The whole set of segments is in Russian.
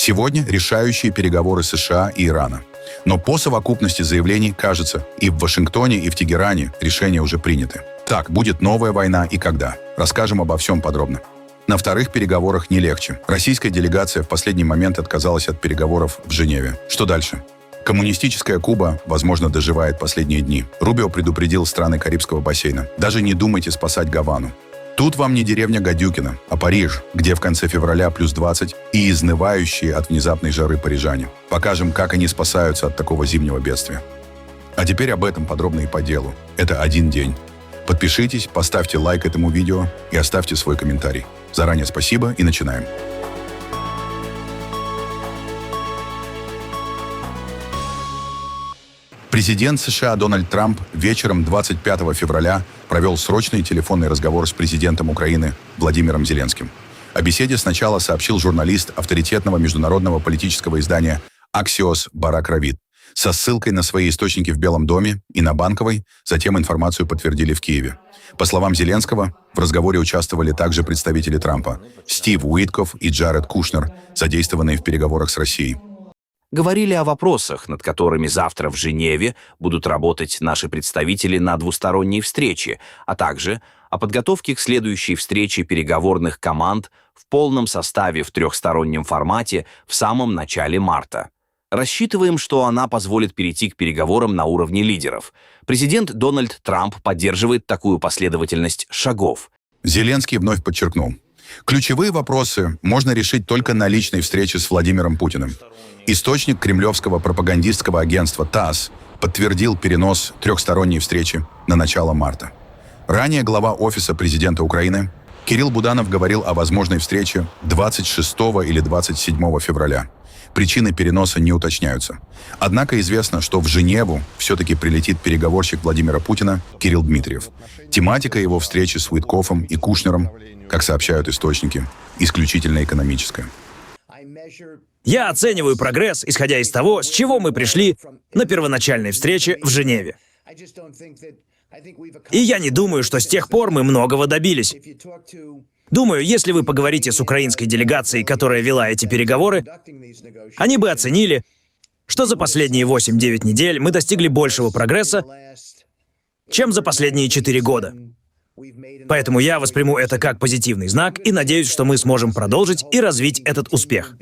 Сегодня решающие переговоры США и Ирана. Но по совокупности заявлений, кажется, и в Вашингтоне, и в Тегеране решения уже приняты. Так, будет новая война и когда? Расскажем обо всем подробно. На вторых переговорах не легче. Российская делегация в последний момент отказалась от переговоров в Женеве. Что дальше? Коммунистическая Куба, возможно, доживает последние дни. Рубио предупредил страны Карибского бассейна. Даже не думайте спасать Гавану. Тут вам не деревня Гадюкино, а Париж, где в конце февраля плюс 20 и изнывающие от внезапной жары парижане. Покажем, как они спасаются от такого зимнего бедствия. А теперь об этом подробно и по делу. Это один день. Подпишитесь, поставьте лайк этому видео и оставьте свой комментарий. Заранее спасибо и начинаем. Президент США Дональд Трамп вечером 25 февраля провел срочный телефонный разговор с президентом Украины Владимиром Зеленским. О беседе сначала сообщил журналист авторитетного международного политического издания «Аксиос» Барак Равид со ссылкой на свои источники в Белом доме и на Банковой, затем информацию подтвердили в Киеве. По словам Зеленского, в разговоре участвовали также представители Трампа Стив Уитков и Джаред Кушнер, задействованные в переговорах с Россией. Говорили о вопросах, над которыми завтра в Женеве будут работать наши представители на двусторонней встрече, а также о подготовке к следующей встрече переговорных команд в полном составе в трехстороннем формате в самом начале марта. Рассчитываем, что она позволит перейти к переговорам на уровне лидеров. Президент Дональд Трамп поддерживает такую последовательность шагов. Зеленский вновь подчеркнул: ключевые вопросы можно решить только на личной встрече с Владимиром Путиным. Источник кремлевского пропагандистского агентства ТАСС подтвердил перенос трехсторонней встречи на начало марта. Ранее глава Офиса президента Украины Кирилл Буданов говорил о возможной встрече 26 или 27 февраля. Причины переноса не уточняются. Однако известно, что в Женеву все-таки прилетит переговорщик Владимира Путина Кирилл Дмитриев. Тематика его встречи с Уитковым и Кушнером, как сообщают источники, исключительно экономическая. Я оцениваю прогресс, исходя из того, с чего мы пришли на первоначальной встрече в Женеве. И я не думаю, что с тех пор мы многого добились. Думаю, если вы поговорите с украинской делегацией, которая вела эти переговоры, они бы оценили, что за последние 8-9 недель мы достигли большего прогресса, чем за последние 4 года. Поэтому я восприму это как позитивный знак и надеюсь, что мы сможем продолжить и развить этот успех.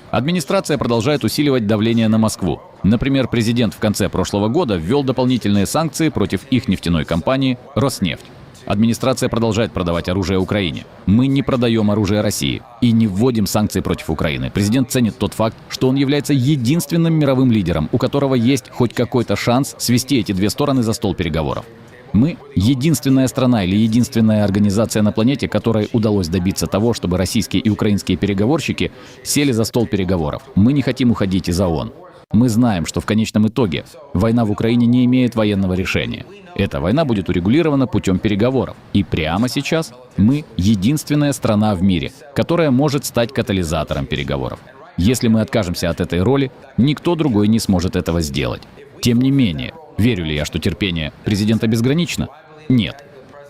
Администрация продолжает усиливать давление на Москву. Например, президент в конце прошлого года ввел дополнительные санкции против их нефтяной компании «Роснефть». Администрация продолжает продавать оружие Украине. Мы не продаем оружие России и не вводим санкции против Украины. Президент ценит тот факт, что он является единственным мировым лидером, у которого есть хоть какой-то шанс свести эти две стороны за стол переговоров. Мы — единственная страна или единственная организация на планете, которой удалось добиться того, чтобы российские и украинские переговорщики сели за стол переговоров. Мы не хотим уходить из ООН. Мы знаем, что в конечном итоге война в Украине не имеет военного решения. Эта война будет урегулирована путем переговоров. И прямо сейчас мы — единственная страна в мире, которая может стать катализатором переговоров. Если мы откажемся от этой роли, никто другой не сможет этого сделать. Тем не менее, верю ли я, что терпение президента безгранично? Нет.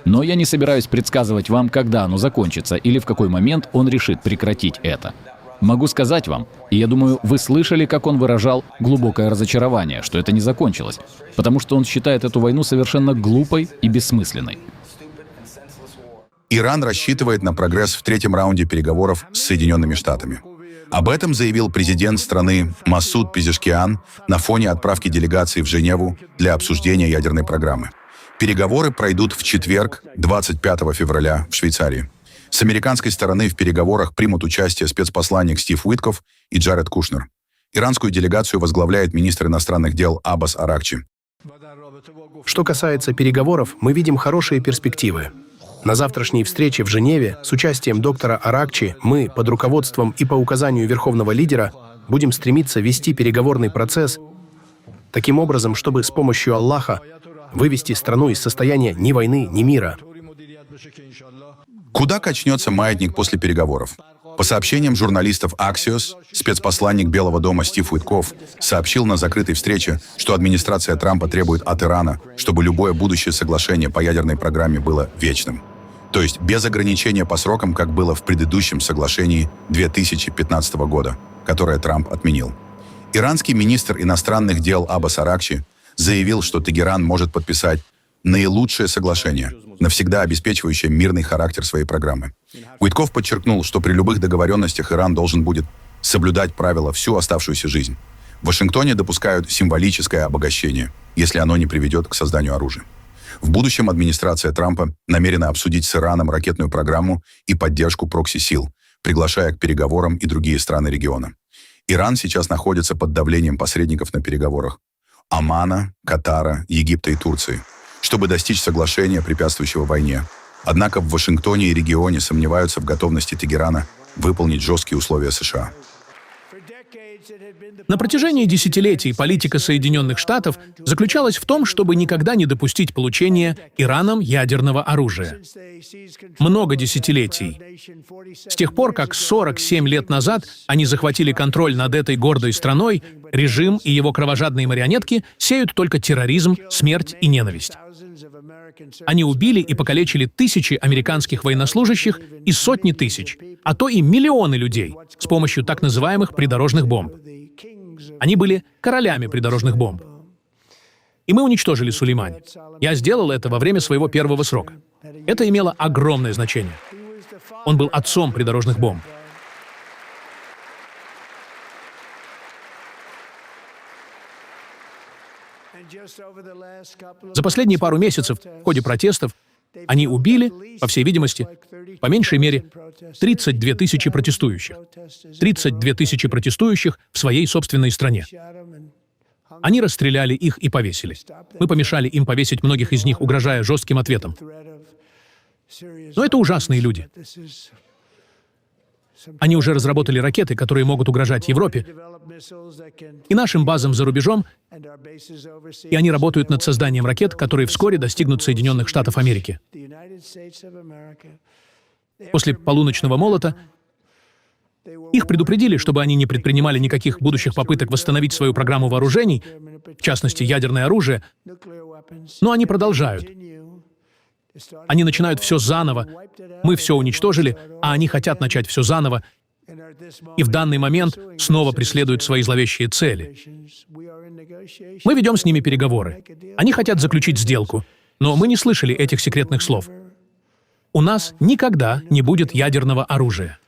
Но я не собираюсь предсказывать вам, когда оно закончится или в какой момент он решит прекратить это. Могу сказать вам, и я думаю, вы слышали, как он выражал глубокое разочарование, что это не закончилось, потому что он считает эту войну совершенно глупой и бессмысленной. Иран рассчитывает на прогресс в третьем раунде переговоров с Соединенными Штатами. Об этом заявил президент страны Масуд Пезешкиан на фоне отправки делегации в Женеву для обсуждения ядерной программы. Переговоры пройдут в четверг, 25 февраля, в Швейцарии. С американской стороны в переговорах примут участие спецпосланник Стив Уитков и Джаред Кушнер. Иранскую делегацию возглавляет министр иностранных дел Аббас Аракчи. Что касается переговоров, мы видим хорошие перспективы. На завтрашней встрече в Женеве с участием доктора Аракчи мы, под руководством и по указанию верховного лидера, будем стремиться вести переговорный процесс таким образом, чтобы с помощью Аллаха вывести страну из состояния ни войны, ни мира. Куда качнется маятник после переговоров? По сообщениям журналистов Axios, спецпосланник Белого дома Стив Уитков сообщил на закрытой встрече, что администрация Трампа требует от Ирана, чтобы любое будущее соглашение по ядерной программе было вечным. То есть без ограничения по срокам, как было в предыдущем соглашении 2015 года, которое Трамп отменил. Иранский министр иностранных дел Аббас Аракчи заявил, что Тегеран может подписать наилучшее соглашение, навсегда обеспечивающее мирный характер своей программы. Уитков подчеркнул, что при любых договоренностях Иран должен будет соблюдать правила всю оставшуюся жизнь. В Вашингтоне допускают символическое обогащение, если оно не приведет к созданию оружия. В будущем администрация Трампа намерена обсудить с Ираном ракетную программу и поддержку прокси-сил, приглашая к переговорам и другие страны региона. Иран сейчас находится под давлением посредников на переговорах Омана, Катара, Египта и Турции, чтобы достичь соглашения, препятствующего войне. Однако в Вашингтоне и регионе сомневаются в готовности Тегерана выполнить жесткие условия США. На протяжении десятилетий политика Соединенных Штатов заключалась в том, чтобы никогда не допустить получения Ираном ядерного оружия. Много десятилетий. С тех пор, как 47 лет назад они захватили контроль над этой гордой страной, режим и его кровожадные марионетки сеют только терроризм, смерть и ненависть. Они убили и покалечили тысячи американских военнослужащих и сотни тысяч, а то и миллионы людей с помощью так называемых придорожных бомб. Они были королями придорожных бомб. И мы уничтожили Сулеймани. Я сделал это во время своего первого срока. Это имело огромное значение. Он был отцом придорожных бомб. За последние пару месяцев в ходе протестов они убили, по всей видимости, по меньшей мере, 32 тысячи протестующих. 32 тысячи протестующих в своей собственной стране. Они расстреляли их и повесили. Мы помешали им повесить многих из них, угрожая жестким ответом. Но это ужасные люди. Они уже разработали ракеты, которые могут угрожать Европе и нашим базам за рубежом, и они работают над созданием ракет, которые вскоре достигнут Соединенных Штатов Америки. После полуночного молота их предупредили, чтобы они не предпринимали никаких будущих попыток восстановить свою программу вооружений, в частности, ядерное оружие, но они продолжают. Они начинают все заново. Мы все уничтожили, а они хотят начать все заново. И в данный момент снова преследуют свои зловещие цели. Мы ведем с ними переговоры. Они хотят заключить сделку, но мы не слышали этих секретных слов. У нас никогда не будет ядерного оружия.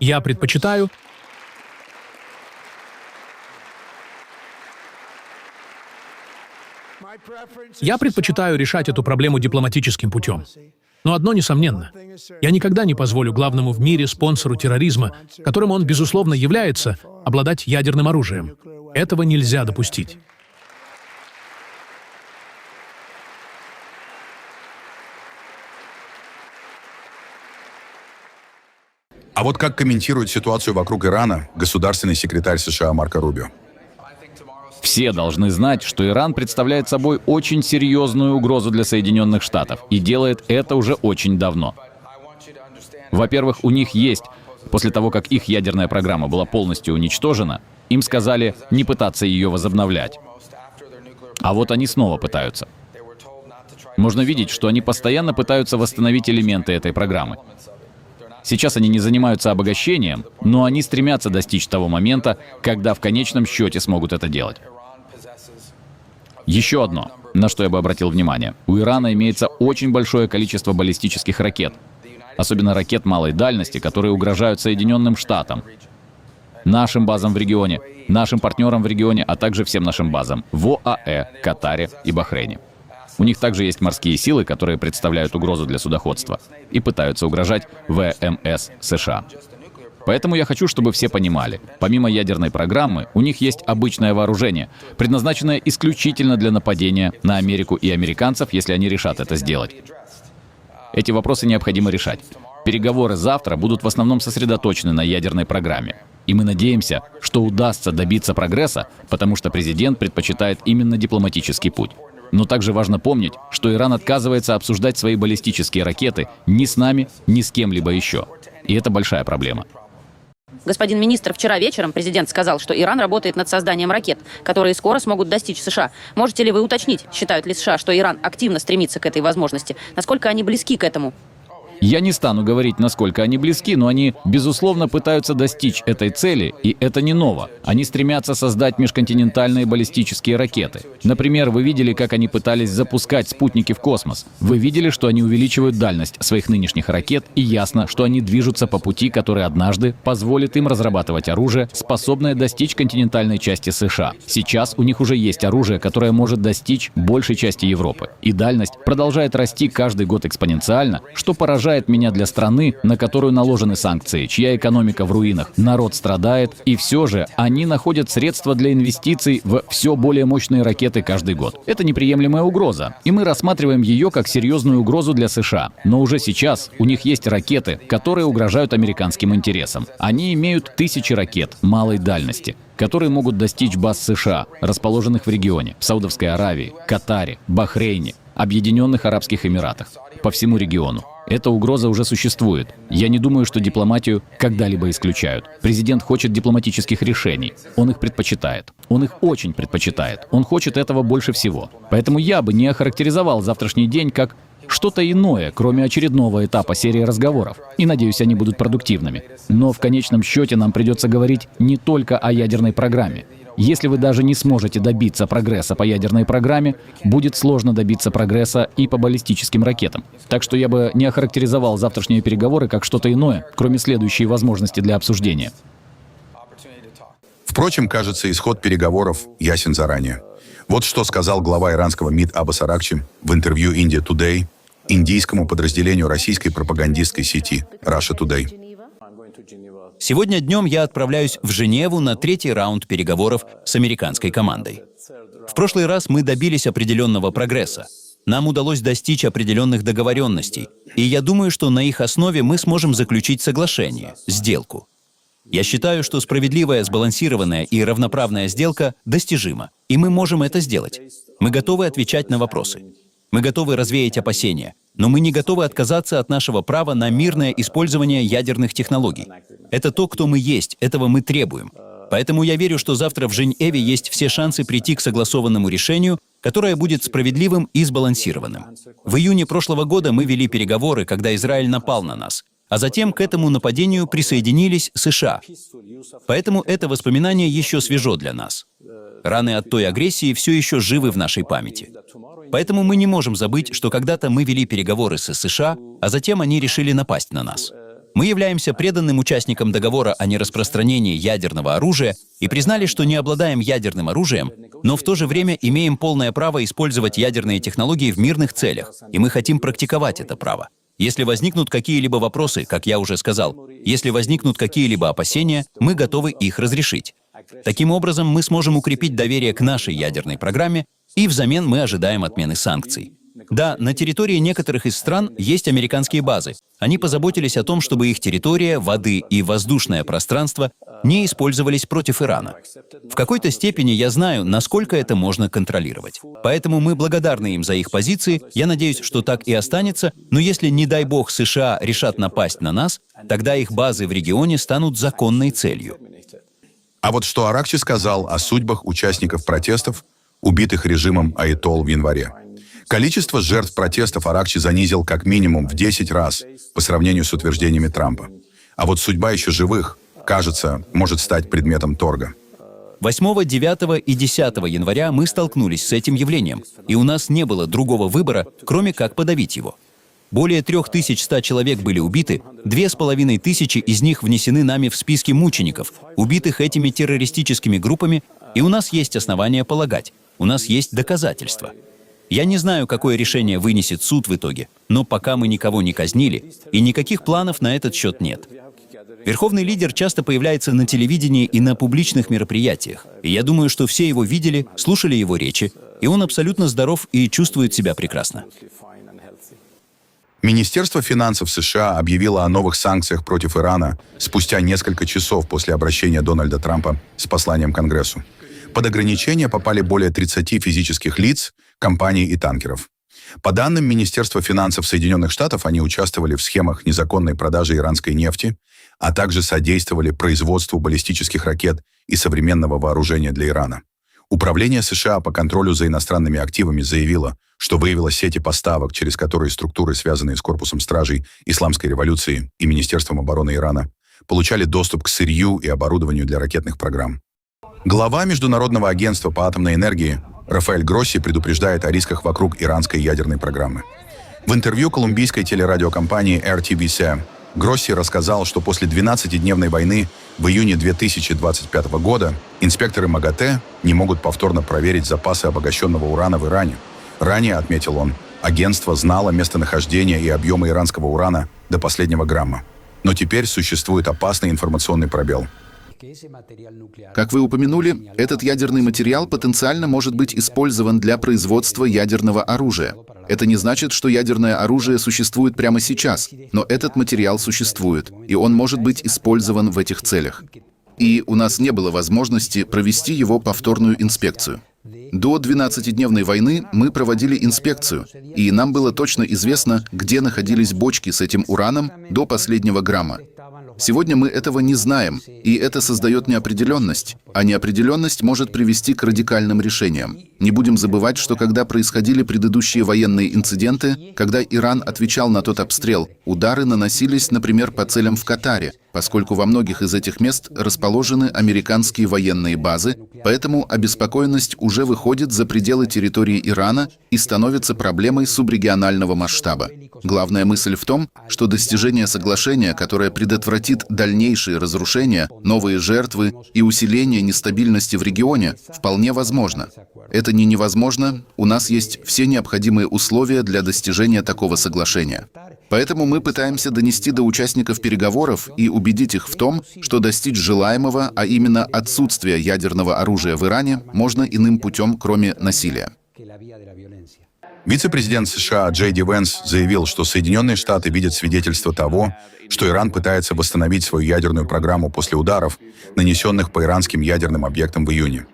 Я предпочитаю... решать эту проблему дипломатическим путем. Но одно несомненно. Я никогда не позволю главному в мире спонсору терроризма, которым он, безусловно, является, обладать ядерным оружием. Этого нельзя допустить. А вот как комментирует ситуацию вокруг Ирана государственный секретарь США Марко Рубио? Все должны знать, что Иран представляет собой очень серьезную угрозу для Соединенных Штатов и делает это уже очень давно. Во-первых, у них есть, после того, как их ядерная программа была полностью уничтожена, им сказали не пытаться ее возобновлять. А вот они снова пытаются. Можно видеть, что они постоянно пытаются восстановить элементы этой программы. Сейчас они не занимаются обогащением, но они стремятся достичь того момента, когда в конечном счете смогут это делать. Еще одно, на что я бы обратил внимание. У Ирана имеется очень большое количество баллистических ракет, особенно ракет малой дальности, которые угрожают Соединенным Штатам, нашим базам в регионе, нашим партнерам в регионе, а также всем нашим базам в ОАЭ, Катаре и Бахрейне. У них также есть морские силы, которые представляют угрозу для судоходства и пытаются угрожать ВМС США. Поэтому я хочу, чтобы все понимали, помимо ядерной программы, у них есть обычное вооружение, предназначенное исключительно для нападения на Америку и американцев, если они решат это сделать. Эти вопросы необходимо решать. Переговоры завтра будут в основном сосредоточены на ядерной программе. И мы надеемся, что удастся добиться прогресса, потому что президент предпочитает именно дипломатический путь. Но также важно помнить, что Иран отказывается обсуждать свои баллистические ракеты ни с нами, ни с кем-либо еще. И это большая проблема. Господин министр, вчера вечером президент сказал, что Иран работает над созданием ракет, которые скоро смогут достичь США. Можете ли вы уточнить, считают ли США, что Иран активно стремится к этой возможности? Насколько они близки к этому? Я не стану говорить, насколько они близки, но они, безусловно, пытаются достичь этой цели, и это не ново. Они стремятся создать межконтинентальные баллистические ракеты. Например, вы видели, как они пытались запускать спутники в космос. Вы видели, что они увеличивают дальность своих нынешних ракет, и ясно, что они движутся по пути, который однажды позволит им разрабатывать оружие, способное достичь континентальной части США. Сейчас у них уже есть оружие, которое может достичь большей части Европы. И дальность продолжает расти каждый год экспоненциально, что поражает меня для страны, на которую наложены санкции, чья экономика в руинах, народ страдает, и все же они находят средства для инвестиций в все более мощные ракеты каждый год. Это неприемлемая угроза, и мы рассматриваем ее как серьезную угрозу для США. Но уже сейчас у них есть ракеты, которые угрожают американским интересам. Они имеют тысячи ракет малой дальности, которые могут достичь баз США, расположенных в регионе, в Саудовской Аравии, Катаре, Бахрейне, Объединенных Арабских Эмиратах, по всему региону. Эта угроза уже существует. Я не думаю, что дипломатию когда-либо исключают. Президент хочет дипломатических решений. Он их предпочитает. Он их очень предпочитает. Он хочет этого больше всего. Поэтому я бы не охарактеризовал завтрашний день как что-то иное, кроме очередного этапа серии разговоров. И надеюсь, они будут продуктивными. Но в конечном счете нам придется говорить не только о ядерной программе. Если вы даже не сможете добиться прогресса по ядерной программе, будет сложно добиться прогресса и по баллистическим ракетам. Так что я бы не охарактеризовал завтрашние переговоры как что-то иное, кроме следующей возможности для обсуждения. Впрочем, кажется, исход переговоров ясен заранее. Вот что сказал глава иранского МИД Аббас Аракчи в интервью India Today индийскому подразделению российской пропагандистской сети Russia Today. Сегодня днем я отправляюсь в Женеву на 3-й раунд переговоров с американской командой. В прошлый раз мы добились определенного прогресса. Нам удалось достичь определенных договоренностей, и я думаю, что на их основе мы сможем заключить соглашение, сделку. Я считаю, что справедливая, сбалансированная и равноправная сделка достижима, и мы можем это сделать. Мы готовы отвечать на вопросы. Мы готовы развеять опасения, но мы не готовы отказаться от нашего права на мирное использование ядерных технологий. Это то, кто мы есть, этого мы требуем. Поэтому я верю, что завтра в Женеве есть все шансы прийти к согласованному решению, которое будет справедливым и сбалансированным. В июне прошлого года мы вели переговоры, когда Израиль напал на нас, а затем к этому нападению присоединились США. Поэтому это воспоминание еще свежо для нас. Раны от той агрессии все еще живы в нашей памяти. Поэтому мы не можем забыть, что когда-то мы вели переговоры с США, а затем они решили напасть на нас. Мы являемся преданным участником договора о нераспространении ядерного оружия и признали, что не обладаем ядерным оружием, но в то же время имеем полное право использовать ядерные технологии в мирных целях, и мы хотим практиковать это право. Если возникнут какие-либо вопросы, как я уже сказал, если возникнут какие-либо опасения, мы готовы их разрешить. Таким образом, мы сможем укрепить доверие к нашей ядерной программе, и взамен мы ожидаем отмены санкций. Да, на территории некоторых из стран есть американские базы. Они позаботились о том, чтобы их территория, воды и воздушное пространство не использовались против Ирана. В какой-то степени я знаю, насколько это можно контролировать. Поэтому мы благодарны им за их позиции, я надеюсь, что так и останется, но если, не дай бог, США решат напасть на нас, тогда их базы в регионе станут законной целью. А вот что Аракчи сказал о судьбах участников протестов, убитых режимом Аятолл в январе. Количество жертв протестов Аракчи занизил как минимум в 10 раз по сравнению с утверждениями Трампа. А вот судьба еще живых, кажется, может стать предметом торга. 8, 9 и 10 января мы столкнулись с этим явлением, и у нас не было другого выбора, кроме как подавить его. Более 3100 человек были убиты, 2500 из них внесены нами в списки мучеников, убитых этими террористическими группами, и у нас есть основания полагать, у нас есть доказательства. Я не знаю, какое решение вынесет суд в итоге, но пока мы никого не казнили, и никаких планов на этот счет нет. Верховный лидер часто появляется на телевидении и на публичных мероприятиях, и я думаю, что все его видели, слушали его речи, и он абсолютно здоров и чувствует себя прекрасно. Министерство финансов США объявило о новых санкциях против Ирана спустя несколько часов после обращения Дональда Трампа с посланием к Конгрессу. Под ограничения попали более 30 физических лиц, компаний и танкеров. По данным Министерства финансов Соединенных Штатов, они участвовали в схемах незаконной продажи иранской нефти, а также содействовали производству баллистических ракет и современного вооружения для Ирана. Управление США по контролю за иностранными активами заявило, что выявило сети поставок, через которые структуры, связанные с корпусом стражей Исламской революции и Министерством обороны Ирана, получали доступ к сырью и оборудованию для ракетных программ. Глава Международного агентства по атомной энергии Рафаэль Гросси предупреждает о рисках вокруг иранской ядерной программы. В интервью колумбийской телерадиокомпании RTBC Гросси рассказал, что после 12-дневной войны в июне 2025 года инспекторы МАГАТЭ не могут повторно проверить запасы обогащенного урана в Иране. Ранее, отметил он, агентство знало местонахождение и объемы иранского урана до последнего грамма. Но теперь существует опасный информационный пробел. Как вы упомянули, этот ядерный материал потенциально может быть использован для производства ядерного оружия. Это не значит, что ядерное оружие существует прямо сейчас, но этот материал существует, и он может быть использован в этих целях. И у нас не было возможности провести его повторную инспекцию. До 12-дневной войны мы проводили инспекцию, и нам было точно известно, где находились бочки с этим ураном до последнего грамма. Сегодня мы этого не знаем, и это создает неопределенность, а неопределенность может привести к радикальным решениям. Не будем забывать, что когда происходили предыдущие военные инциденты, когда Иран отвечал на тот обстрел, удары наносились, например, по целям в Катаре, поскольку во многих из этих мест расположены американские военные базы, поэтому обеспокоенность уже выходит за пределы территории Ирана и становится проблемой субрегионального масштаба. Главная мысль в том, что достижение соглашения, которое предотвратит дальнейшие разрушения, новые жертвы и усиление нестабильности в регионе, вполне возможно. Это не невозможно, у нас есть все необходимые условия для достижения такого соглашения. Поэтому мы пытаемся донести до участников переговоров и убедить их в том, что достичь желаемого, а именно отсутствия ядерного оружия в Иране, можно иным путем, кроме насилия. Вице-президент США Джей Ди Венс заявил, что Соединенные Штаты видят свидетельство того, что Иран пытается восстановить свою ядерную программу после ударов, нанесенных по иранским ядерным объектам в июне.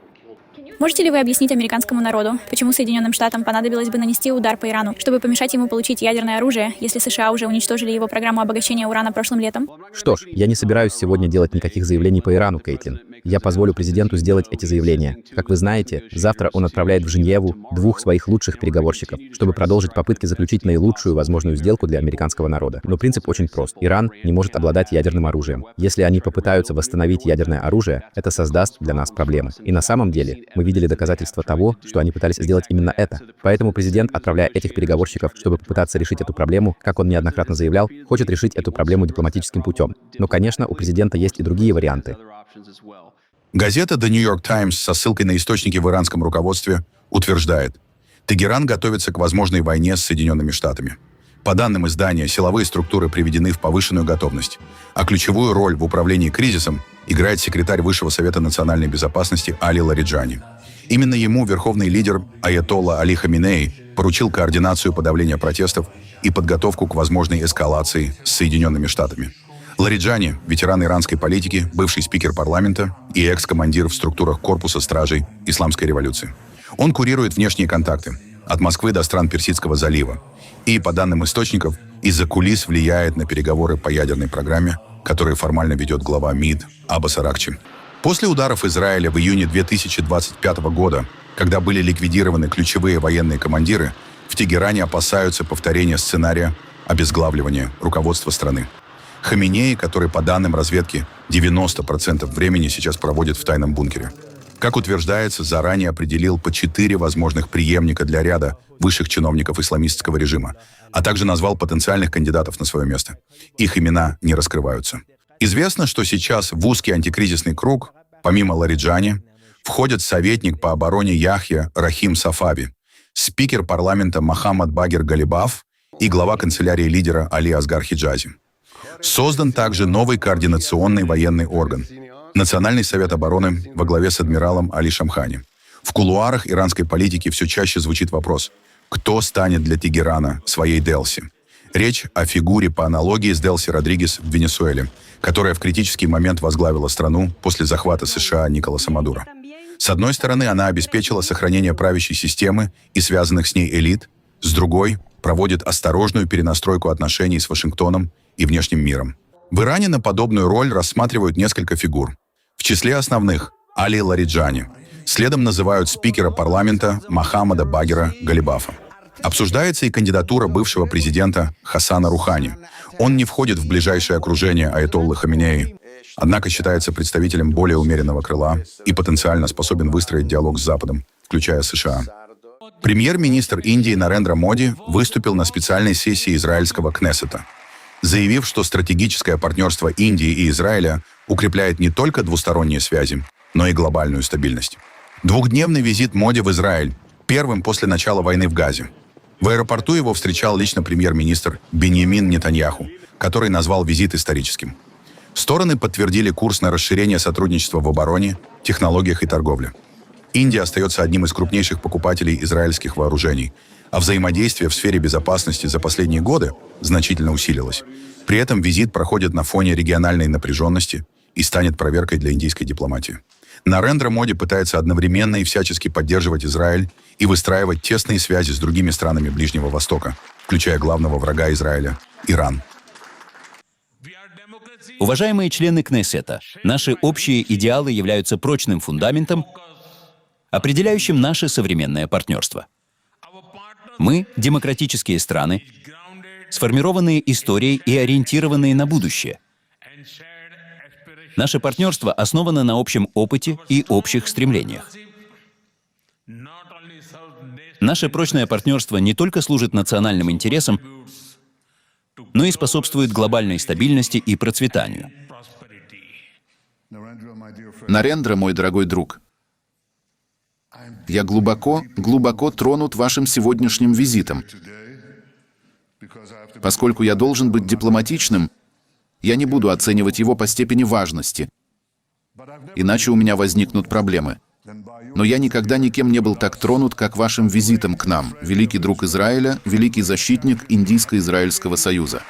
Можете ли вы объяснить американскому народу, почему Соединенным Штатам понадобилось бы нанести удар по Ирану, чтобы помешать ему получить ядерное оружие, если США уже уничтожили его программу обогащения урана прошлым летом? Что ж, я не собираюсь сегодня делать никаких заявлений по Ирану, Кейтлин. Я позволю президенту сделать эти заявления. Как вы знаете, завтра он отправляет в Женеву 2 своих лучших переговорщиков, чтобы продолжить попытки заключить наилучшую возможную сделку для американского народа. Но принцип очень прост. Иран не может обладать ядерным оружием. Если они попытаются восстановить ядерное оружие, это создаст для нас проблемы. И на самом деле мы видели доказательства того, что они пытались сделать именно это. Поэтому президент, отправляя этих переговорщиков, чтобы попытаться решить эту проблему, как он неоднократно заявлял, хочет решить эту проблему дипломатическим путем. Но, конечно, у президента есть и другие варианты. Газета The New York Times со ссылкой на источники в иранском руководстве утверждает, Тегеран готовится к возможной войне с Соединенными Штатами. По данным издания, силовые структуры приведены в повышенную готовность, а ключевую роль в управлении кризисом играет секретарь Высшего совета национальной безопасности Али Лариджани. Именно ему верховный лидер Аятолла Али Хаминеи поручил координацию подавления протестов и подготовку к возможной эскалации с Соединенными Штатами. Лариджани – ветеран иранской политики, бывший спикер парламента и экс-командир в структурах корпуса стражей Исламской революции. Он курирует внешние контакты от Москвы до стран Персидского залива и, по данным источников, из-за кулис влияет на переговоры по ядерной программе, которые формально ведет глава МИД Аббас Аракчи. После ударов Израиля в июне 2025 года, когда были ликвидированы ключевые военные командиры, в Тегеране опасаются повторения сценария обезглавливания руководства страны. Хаминеи, который, по данным разведки, 90% времени сейчас проводит в тайном бункере. Как утверждается, заранее определил по 4 возможных преемника для ряда высших чиновников исламистского режима, а также назвал потенциальных кандидатов на свое место. Их имена не раскрываются. Известно, что сейчас в узкий антикризисный круг, помимо Лариджани, входят советник по обороне Яхья Рахим Сафави, спикер парламента Мохаммад Багир Галибаф и глава канцелярии лидера Али Асгар Хиджази. Создан также новый координационный военный орган – Национальный совет обороны во главе с адмиралом Али Шамхани. В кулуарах иранской политики все чаще звучит вопрос, кто станет для Тегерана своей Делси. Речь о фигуре по аналогии с Делси Родригес в Венесуэле, которая в критический момент возглавила страну после захвата США Николаса Мадуро. С одной стороны, она обеспечила сохранение правящей системы и связанных с ней элит, с другой – проводит осторожную перенастройку отношений с Вашингтоном и внешним миром. В Иране на подобную роль рассматривают несколько фигур. В числе основных – Али Лариджани, Следом называют спикера парламента Мохаммада Багира Галибафа. Обсуждается и кандидатура бывшего президента Хасана Рухани. Он не входит в ближайшее окружение аятоллы Хаминеи, однако считается представителем более умеренного крыла и потенциально способен выстроить диалог с Западом, включая США. Премьер-министр Индии Нарендра Моди выступил на специальной сессии израильского Кнессета, заявив, что стратегическое партнерство Индии и Израиля укрепляет не только двусторонние связи, но и глобальную стабильность. Двухдневный визит Моди в Израиль, первым после начала войны в Газе. В аэропорту его встречал лично премьер-министр Биньямин Нетаньяху, который назвал визит историческим. Стороны подтвердили курс на расширение сотрудничества в обороне, технологиях и торговле. Индия остается одним из крупнейших покупателей израильских вооружений, а взаимодействие в сфере безопасности за последние годы значительно усилилось. При этом визит проходит на фоне региональной напряженности и станет проверкой для индийской дипломатии. Нарендра Моди пытается одновременно и всячески поддерживать Израиль и выстраивать тесные связи с другими странами Ближнего Востока, включая главного врага Израиля – Иран. Уважаемые члены Кнессета, наши общие идеалы являются прочным фундаментом, определяющим наше современное партнерство. Мы – демократические страны, сформированные историей и ориентированные на будущее. Наше партнерство основано на общем опыте и общих стремлениях. Наше прочное партнерство не только служит национальным интересам, но и способствует глобальной стабильности и процветанию. Нарендра, мой дорогой друг, я глубоко тронут вашим сегодняшним визитом. Поскольку я должен быть дипломатичным, я не буду оценивать его по степени важности, иначе у меня возникнут проблемы. Но я никогда никем не был так тронут, как вашим визитом к нам, великий друг Израиля, великий защитник Индийско-Израильского союза.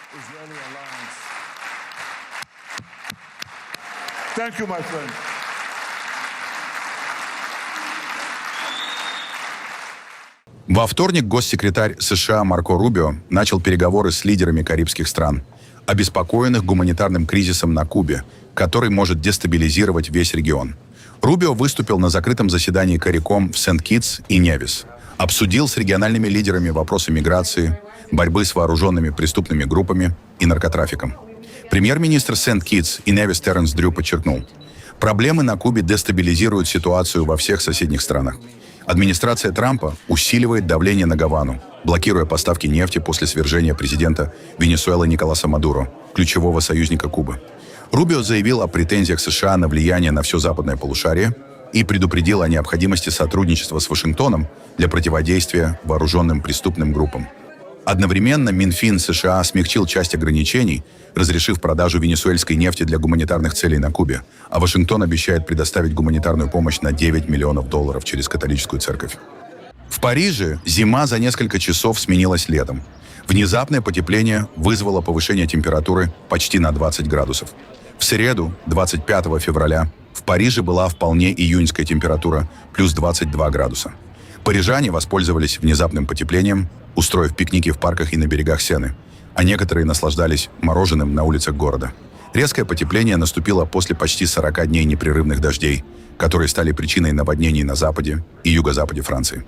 Во вторник госсекретарь США Марко Рубио начал переговоры с лидерами карибских стран, обеспокоенных гуманитарным кризисом на Кубе, который может дестабилизировать весь регион. Рубио выступил на закрытом заседании CARICOM в Сент-Китс и Невис, обсудил с региональными лидерами вопросы миграции, борьбы с вооруженными преступными группами и наркотрафиком. Премьер-министр Сент-Китс и Невис Терренс Дрю подчеркнул, проблемы на Кубе дестабилизируют ситуацию во всех соседних странах. Администрация Трампа усиливает давление на Гавану, блокируя поставки нефти после свержения президента Венесуэлы Николаса Мадуро, ключевого союзника Кубы. Рубио заявил о претензиях США на влияние на все западное полушарие и предупредил о необходимости сотрудничества с Вашингтоном для противодействия вооруженным преступным группам. Одновременно Минфин США смягчил часть ограничений, разрешив продажу венесуэльской нефти для гуманитарных целей на Кубе, а Вашингтон обещает предоставить гуманитарную помощь на $9 миллионов через католическую церковь. В Париже зима за несколько часов сменилась летом. Внезапное потепление вызвало повышение температуры почти на 20 градусов. В среду, 25 февраля, в Париже была вполне июньская температура, плюс 22 градуса. Парижане воспользовались внезапным потеплением, устроив пикники в парках и на берегах Сены, а некоторые наслаждались мороженым на улицах города. Резкое потепление наступило после почти 40 дней непрерывных дождей, которые стали причиной наводнений на западе и юго-западе Франции.